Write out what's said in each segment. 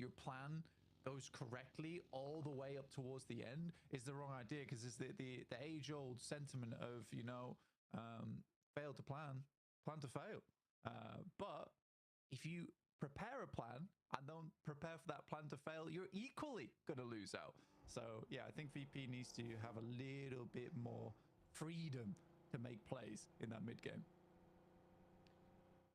your plan goes correctly all the way up towards the end is the wrong idea, because it's the age-old sentiment of, you know, fail to plan to fail. But if you prepare a plan and don't prepare for that plan to fail, you're equally going to lose out. So yeah, I think VP needs to have a little bit more freedom to make plays in that mid game.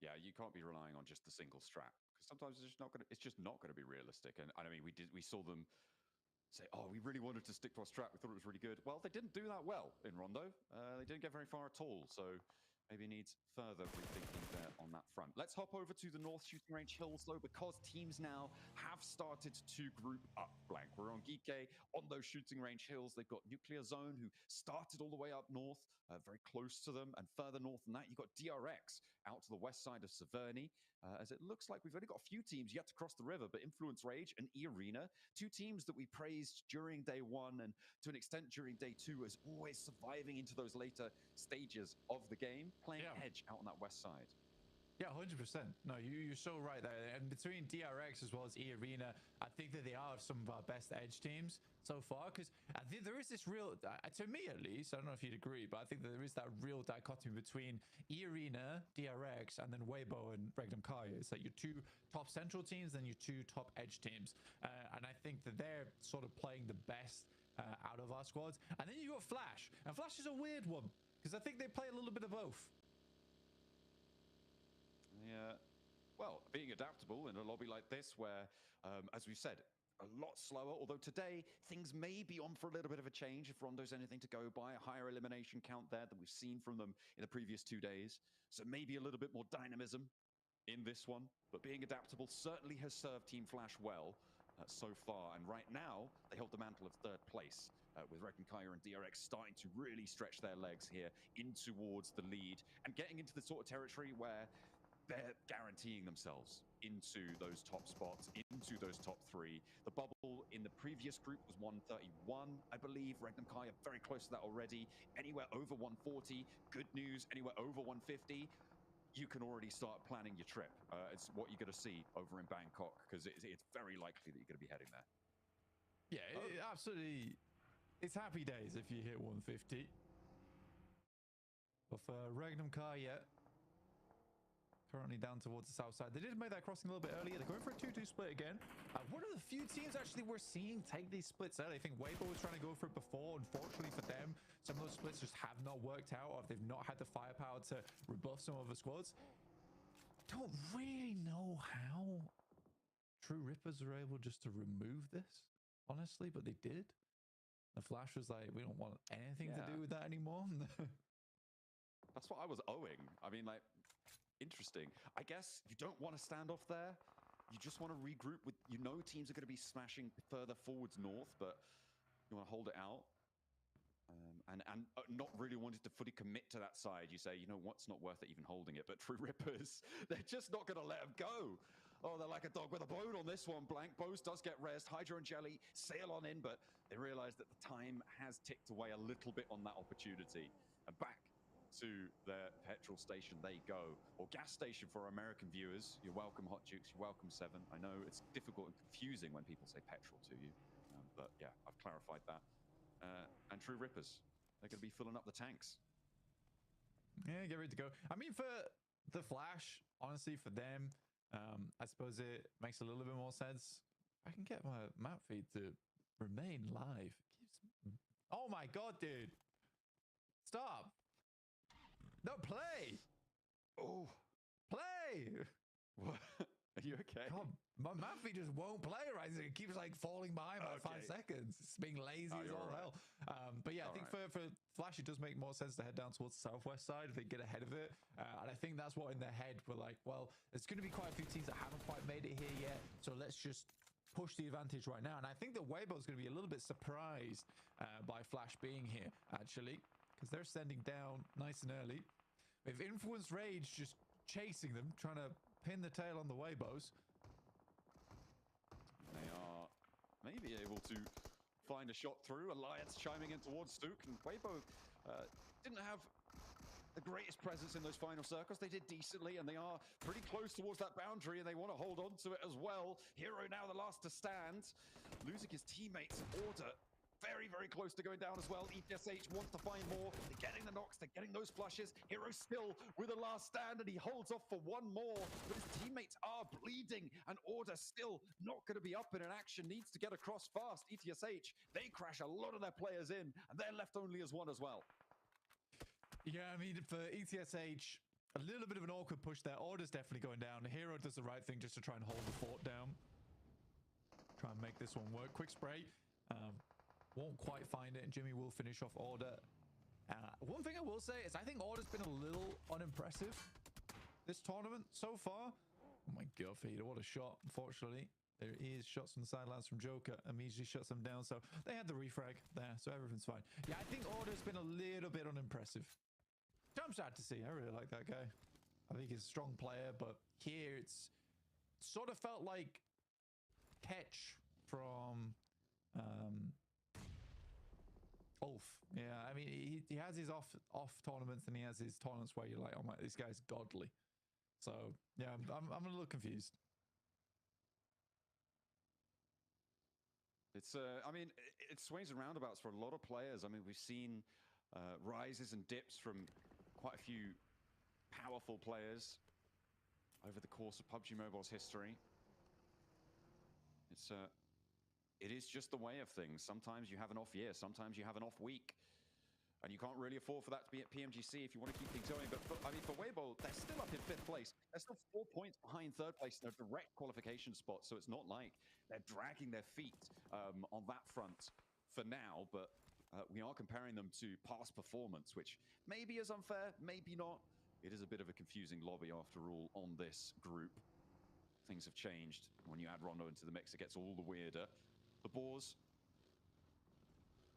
Yeah, you can't be relying on just the single strat, because sometimes it's just not going to be realistic. And I mean, we saw them say, oh, we really wanted to stick to our strat, we thought it was really good. Well, they didn't do that well in Rondo. They didn't get very far at all. So maybe needs further rethinking there on that front. Let's hop over to the North Shooting Range Hills, though, because teams now have started to group up, Blank. We're on Geeky, on those Shooting Range Hills. They've got Nuclear Zone, who started all the way up north, very close to them, and further north than that, you've got DRX out to the west side of Severny, as it looks like we've only got a few teams yet to cross the river, but Influence Rage and E-Arena, two teams that we praised during day one and to an extent during day two as always surviving into those later stages of the game, playing edge out on that west side. Yeah, 100%. No, you're so right there. And between DRX as well as E-Arena, I think that they are some of our best edge teams so far, because I think there is this real, to me at least, I don't know if you'd agree, but I think that there is that real dichotomy between E-Arena, DRX, and then Weibo and Regnum Kai. It's like your two top central teams, then your two top edge teams. And I think that they're sort of playing the best out of our squads. And then you got Flash. And Flash is a weird one, because I think they play a little bit of both. Yeah, well, being adaptable in a lobby like this where, as we've said, a lot slower, although today things may be on for a little bit of a change if Rondo's anything to go by, a higher elimination count there than we've seen from them in the previous 2 days. So maybe a little bit more dynamism in this one, but being adaptable certainly has served Team Flash well so far. And right now, they hold the mantle of third place with Reckon Kaya and DRX starting to really stretch their legs here in towards the lead and getting into the sort of territory where they're guaranteeing themselves into those top spots, into those top three. The bubble in the previous group was 131, I believe. Regnum Kai are very close to that already. Anywhere over 140, good news. Anywhere over 150, you can already start planning your trip. It's what you're going to see over in Bangkok, because it's very likely that you're going to be heading there. Yeah, absolutely. It's happy days if you hit 150. But for Regnum Kai, yeah, currently down towards the south side. They did make that crossing a little bit earlier. They're going for a 2-2 split again. One of the few teams actually we're seeing take these splits early. I think Weibo was trying to go for it before. Unfortunately for them, some of those splits just have not worked out, or if they've not had the firepower to rebuff some of the squads. Don't really know how True Rippers are able just to remove this, honestly, but they did. The Flash was like, we don't want anything to do with that anymore. That's what I was owing. I mean, like, interesting. I guess you don't want to stand off there. You just want to regroup with, you know, teams are going to be smashing further forwards north, but you want to hold it out. And not really wanting to fully commit to that side. You say, you know what's not worth it even holding it. But True Rippers, they're just not going to let them go. Oh, they're like a dog with a bone on this one. Blank. Bose does get rest. Hydro and Jelly sail on in, but they realize that the time has ticked away a little bit on that opportunity. And back to their petrol station they go, or gas station for American viewers. You're welcome, Hot Jukes. You're welcome, Seven. I know it's difficult and confusing when people say petrol to you, but yeah, I've clarified that. And True Rippers, they're going to be filling up the tanks. Yeah, get ready to go. I mean, for the Flash, honestly, for them, I suppose it makes a little bit more sense. I can get my map feed to remain live. Oh my god, dude. Stop. No, play. Oh, play. What? Are you okay? God, my map feed just won't play right. It keeps like falling behind by 5 seconds. It's being lazy as all hell. But yeah, I think for Flash, it does make more sense to head down towards the southwest side if they get ahead of it. And I think that's what in their head we're like, well, there's going to be quite a few teams that haven't quite made it here yet. So let's just push the advantage right now. And I think that Weibo is going to be a little bit surprised by Flash being here, actually, because they're sending down nice and early. With Influence Rage just chasing them, trying to pin the tail on the Weibos. They are maybe able to find a shot through. Alliance chiming in towards Stook, and Weibo didn't have the greatest presence in those final circles. They did decently, and they are pretty close towards that boundary, and they want to hold on to it as well. Hero now the last to stand, losing his teammates. Order very, very close to going down as well. ETSH wants to find more. They're getting the knocks. They're getting those flushes. Hero still with a last stand, and he holds off for one more. But his teammates are bleeding, and Order still not going to be up in an action. Needs to get across fast. ETSH, they crash a lot of their players in, and they're left only as one as well. Yeah, I mean, for ETSH, a little bit of an awkward push there. Order's definitely going down. Hero does the right thing just to try and hold the fort down. Try and make this one work. Quick spray. Won't quite find it, and Jimmy will finish off Order. One thing I will say is I think Order's been a little unimpressive this tournament so far. Oh my god, Fida, what a shot. Unfortunately, there is shots from the sidelines from Joker. Immediately shuts them down, so they had the refrag there, so everything's fine. Yeah, I think Order's been a little bit unimpressive. I'm sad to see. I really like that guy. I think he's a strong player, but here it's sort of felt like Ketch from Ulf. Yeah, I mean, he has his off tournaments, and he has his tournaments where you're like, oh my, this guy's godly. So yeah, I'm a little confused. It's I mean, it swings and roundabouts for a lot of players. I mean, we've seen rises and dips from quite a few powerful players over the course of PUBG Mobile's history. It is just the way of things. Sometimes you have an off year, sometimes you have an off week, and you can't really afford for that to be at Pmgc if you want to keep things going. But I mean, for Weibo, they're still up in 5th place. They're still 4 points behind 3rd place in a direct qualification spot, so it's not like they're dragging their feet on that front for now. But we are comparing them to past performance, which maybe is unfair, maybe not. It is a bit of a confusing lobby after all on this group. Things have changed. When you add Rondo into the mix, it gets all the weirder. The Boars,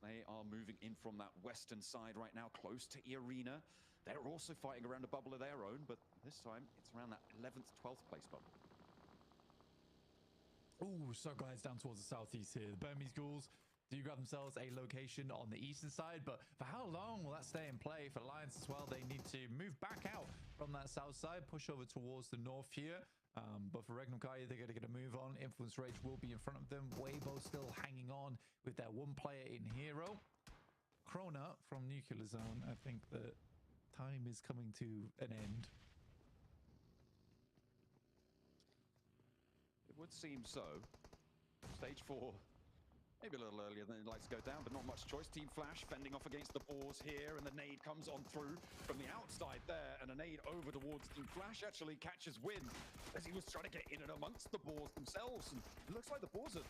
they are moving in from that western side right now, close to E Arena. They're also fighting around a bubble of their own, but this time it's around that 11th, 12th place bubble. Ooh, so guys, down towards the southeast here. The Burmese Ghouls do grab themselves a location on the eastern side, but for how long will that stay in play? For Lions as well, they need to move back out from that south side, push over towards the north here. But for Regnum Kai, they're going to get a move on. Influence Rage will be in front of them. Weibo still hanging on with their one player in Hero. Krona from Nuclear Zone, I think that time is coming to an end. It would seem so. Stage 4. Maybe a little earlier than he'd like to go down, but not much choice. Team Flash fending off against the Boars here, and the nade comes on through from the outside there, and a nade over towards Team Flash actually catches wind as he was trying to get in and amongst the Boars themselves. And it looks like the Boars are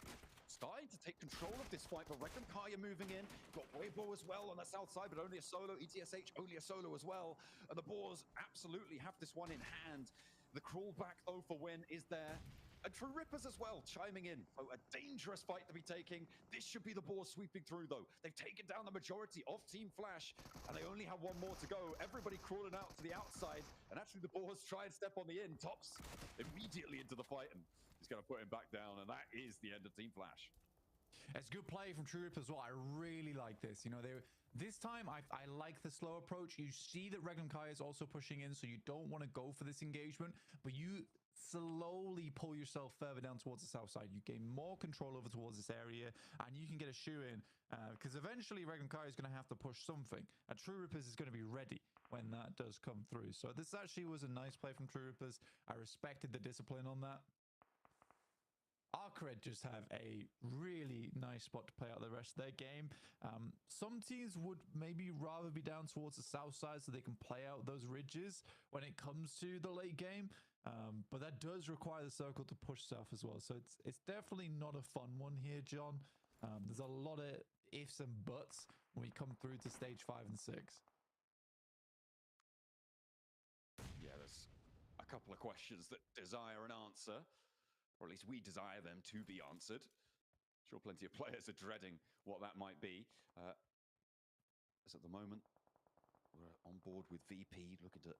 starting to take control of this fight, but Reckon Kaya moving in. Got Weibo as well on the south side, but only a solo. ETSH only a solo as well. And the Boars absolutely have this one in hand. The crawl back though for Win is there. And True Rippers as well, chiming in. So a dangerous fight to be taking. This should be the Boars sweeping through, though. They've taken down the majority of Team Flash, and they only have one more to go. Everybody crawling out to the outside, and actually the Boars try and step on the in. Tops immediately into the fight, and he's going to put him back down, and that is the end of Team Flash. It's good play from True Rippers as well. I really like this. You know, this time I like the slow approach. You see that Regnum Kai is also pushing in, so you don't want to go for this engagement, but you slowly pull yourself further down towards the south side. You gain more control over towards this area, and you can get a shoe in, because eventually Regnum Kai is going to have to push something, and True Rippers is going to be ready when that does come through. So this actually was a nice play from True Rippers. I respected the discipline on that. Arcred just have a really nice spot to play out the rest of their game. Some teams would maybe rather be down towards the south side so they can play out those ridges when it comes to the late game. But that does require the circle to push south as well. So it's definitely not a fun one here, John. There's a lot of ifs and buts when we come through to stage 5 and 6. Yeah, there's a couple of questions that desire an answer. Or at least we desire them to be answered. Sure, plenty of players are dreading what that might be. As at the moment, we're on board with VP, looking to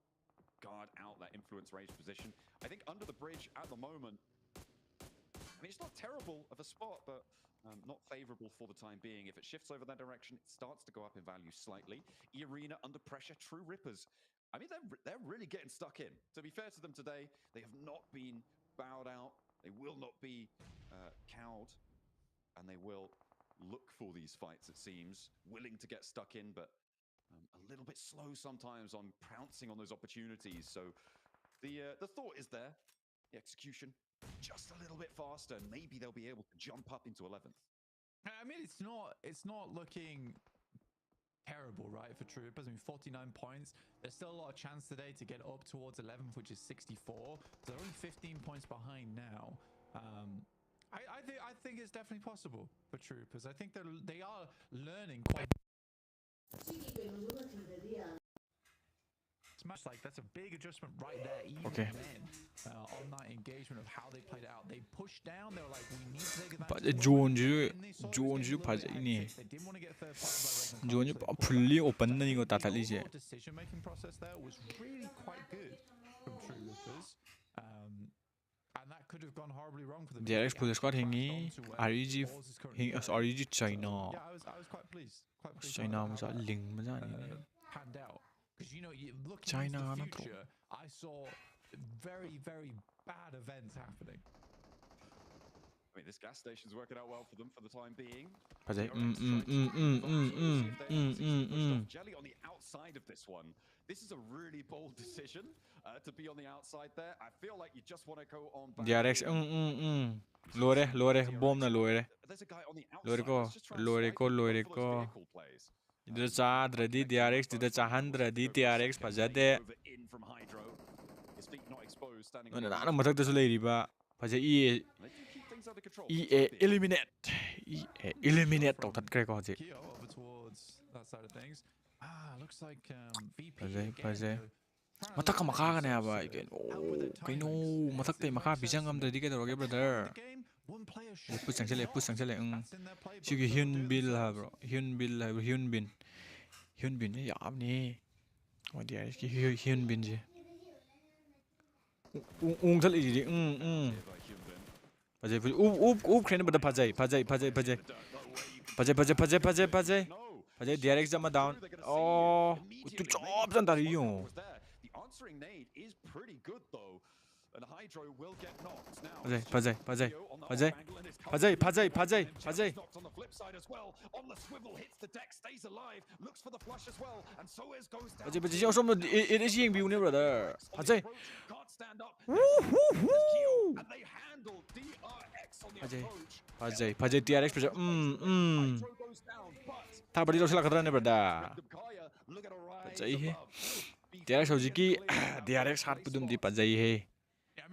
guard out that influence rage position. I think under the bridge at the moment, I mean, it's not terrible of a spot, but not favorable for the time being. If it shifts over that direction, it starts to go up in value slightly. E Arena under pressure. True Rippers I mean, they're really getting stuck in. To be fair to them today, they have not been bowed out. They will not be cowed, and they will look for these fights, it seems, willing to get stuck in, but a little bit slow sometimes on pouncing on those opportunities. So the thought is there, the execution just a little bit faster, and maybe they'll be able to jump up into 11th. I mean, it's not looking terrible, right, for Troopers. I mean, 49 points. There's still a lot of chance today to get up towards 11th, which is 64. So they're only 15 points behind now. I think it's definitely possible for Troopers. I think they are learning quite. Smash, like, that's a big adjustment right there, even then, on that engagement of how they played it out. They pushed down, they were like, we need to take advantage. Jones 파제이니. Jones fully open 이거 다 달리지. Decision making process there was really quite good from True Rippers. And that could have gone horribly wrong for them. DRX pull squad hingi REG China. Yeah, I was quite pleased. China was a ling panned out. Because, you know, looking China into the future, I saw very, very bad events happening. I mean, this gas station's working out well for them for the time being. Jelly on the outside of this one. This is a really bold decision to be on the outside there. I feel like you just want to go on back. DRX Lore bomb na lore. There's a guy on the outside. Lore ko. The ready DRX to the 100 DRX pajade. No, I'm not the lady, but Paja eliminate that crack on it. Looks like Paja. Mataka Maka never again. Oh, Kino, Matak Maka, Bijangam the Digger, brother. Put something. She Hyun Bill have Hyun Bin. Hyun Bin, yeah, what dear, Hyun Bin. Crane but the Pajay, direct Zama down. Oh, two jobs and that you. The answering nade is pretty good though. And Hydro will get knocked now. Pajay. On the flip side as well. On the swivel, hits the deck, stays alive, looks for the flush as well, and so is goes down. But it is being beautiful, brother. Pajay. Can't stand up. Woohoo! And they handle DRX on the approach. Pajay, DRX, Pajay. Tabadi don't like a brother. Pajay. DRX Hojiki, DRX hard to do the Pajay.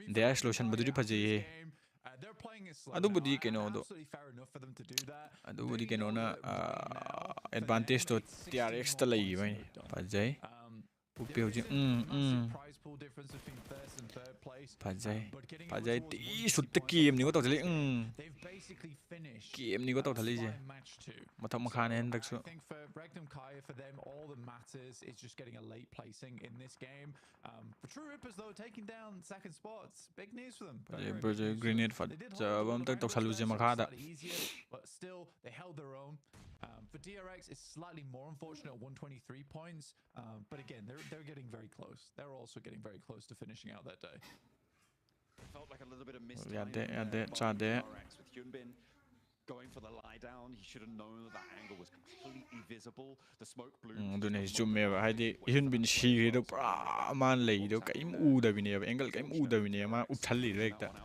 DRX lotion, but do Pajay. I do body can know. I do body can own advantage to DRX the lay. Pajay. Pajay, should the game you got to game you got to leave. Matamakan and I think for Regnum Kaya, for them, all that matters is just getting a late placing in this game. For True Rippers, though, taking down second spots, big news for them. Grenade for easier, but still, they held their own. For DRX, it's slightly more unfortunate at 123 points. But again, they're getting very close. They're also getting very close to finishing out that day. Felt like a little bit of missed going for the lie down. He should have known that angle was completely visible. The smoke blew. Do not zoom ever. I did even been she the man lay the game Uda Vinea, angle game Uda Vinea, Utali like that.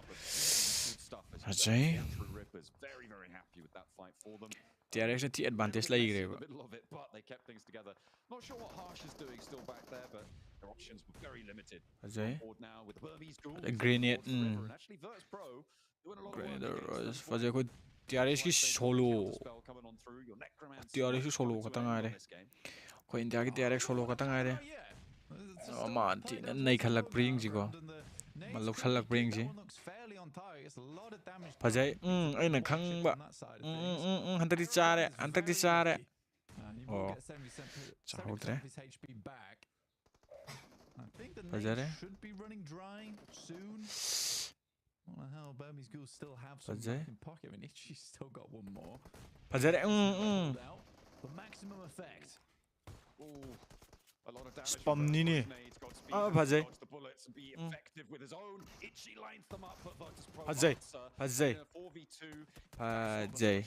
Very, very happy with that fight for them. DRX the advantage like middle of it, but they kept things together. Not sure what Harsh is doing still back there, but their options were very limited. Now with the Burmese Ghoul, a grenade. Actually, Verts Pro doing a lot of work for the good DRX solo. DRX solo katangare. Ko India ki DRX solo katangare. Oh man, nay khalak brings you go. Maluk khalak brings you. Pajay, aina khang ba. Antaki chare. Oh. Chaudre. I think the nade should be running dry soon. What the hell, Burmese Ghoul still have some in pocket. I mean, she's still got one more. Pajay, For maximum effect. Ooh. A lot of damage. Spamnini. Bajay. The bullets and be effective with his own. Itchy lines them up, but Virtus Pro Bajay. Bajay. 4v2. Bajay.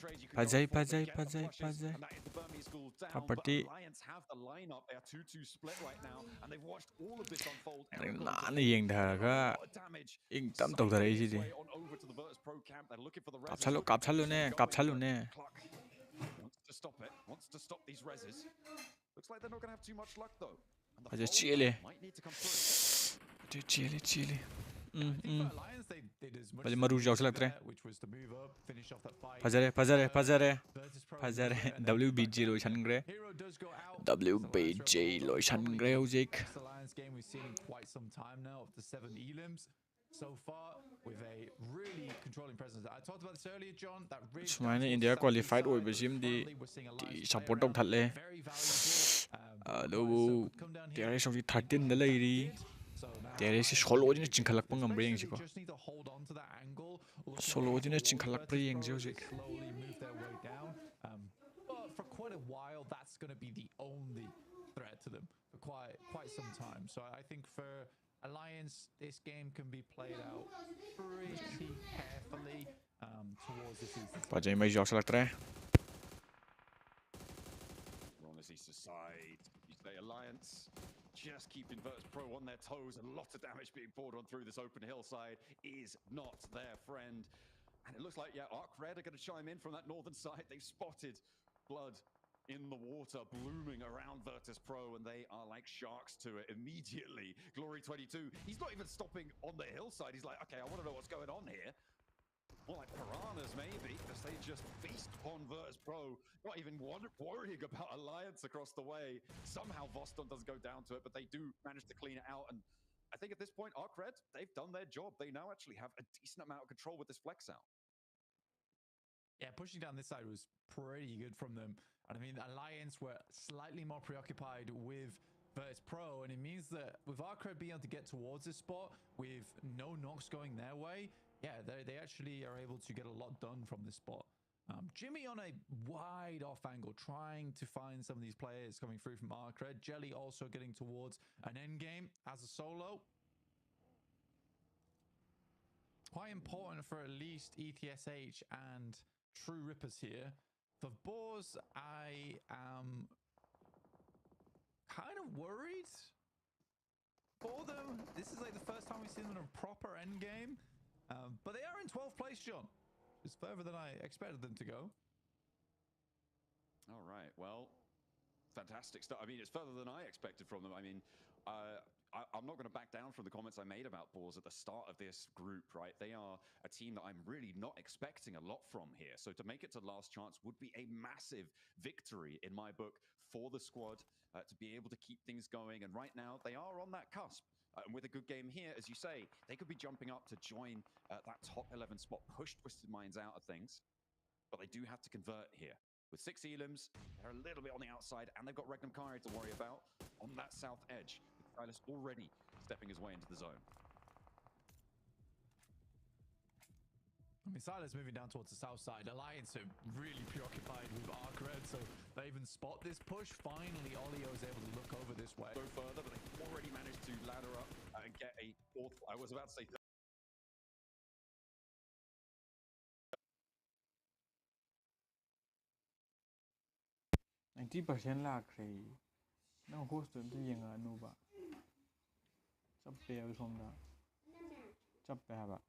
Property. Alliance have the lineup. They are 2-2 split right now, and they've watched all of this unfold. Naan yeng dharaga ing tam tok dharai ji di. Kapchalo ne. To stop it, wants to stop these reses. Looks like they're not going to have too much luck though. Bajay chile. Might need to come through. Chile. Bajay maru jaw se lagta hai. Pajare. WBG loi chan gre. WBG loi chan gre hojik. Alliance game we've seen in quite some time now of the 7 elims. So far, with a really controlling presence. I talked about this earlier, John. That really Sumana India qualified oi besim di support tok thalle. Ado there is of 13 da leiri. There is solo din chingkhalak pa ngam reng siko. Solo din chingkhalak pa reng jik. But for quite a while, that's going to be the only threat to them for quite some time. So I think for Alliance, this game can be played out pretty carefully towards this eastern side. Bajay mai jaw se lagta hai. On this eastern side, you say Alliance just keeping Virtus Pro on their toes. A lot of damage being poured on through this open hillside is not their friend. And it looks like, Arc Red are going to chime in from that northern side. They've spotted blood in the water blooming around Virtus Pro, and they are like sharks to it immediately. Glory 22, he's not even stopping on the hillside. He's like, okay, I want to know what's going on here. More like piranhas, maybe, because they just feast upon Virtus Pro, not even worrying about Alliance across the way. Somehow Voston doesn't go down to it, but they do manage to clean it out. And I think at this point, Arc Red, they've done their job. They now actually have a decent amount of control with this flex out. Yeah, pushing down this side was pretty good from them. And I mean, Alliance were slightly more preoccupied with Virtus Pro, and it means that with Arcred being able to get towards this spot with no knocks going their way, they actually are able to get a lot done from this spot. Jimmy on a wide off angle, trying to find some of these players coming through from Arcred. Jelly also getting towards an end game as a solo. Quite important for at least ETSH and True Rippers here. For Boars, I am kind of worried for them. This is like the first time we've seen them in a proper end game. But they are in 12th place, John. It's further than I expected them to go. All right, well, fantastic stuff. I mean, it's further than I expected from them. I mean, I'm not going to back down from the comments I made about Boars at the start of this group, right? They are a team that I'm really not expecting a lot from here. So to make it to last chance would be a massive victory in my book for the squad to be able to keep things going. And right now, they are on that cusp. And with a good game here, as you say, they could be jumping up to join that top 11 spot, push Twisted Minds out of things. But they do have to convert here. With 6 elims, they're a little bit on the outside, and they've got Regnum Kyrie to worry about on that south edge. Silas already stepping his way into the zone. I mean, Silas moving down towards the south side. Alliance are really preoccupied with Arc Red, so they even spot this push. Finally, Olio is able to look over this way. Go further, but they've already managed to ladder up and get a fourth. I was about to say 90% ลากใครน้องโฮสต์ตัวยังไงนูบะจับเปย์ไปชมดาจับเปย์แบบ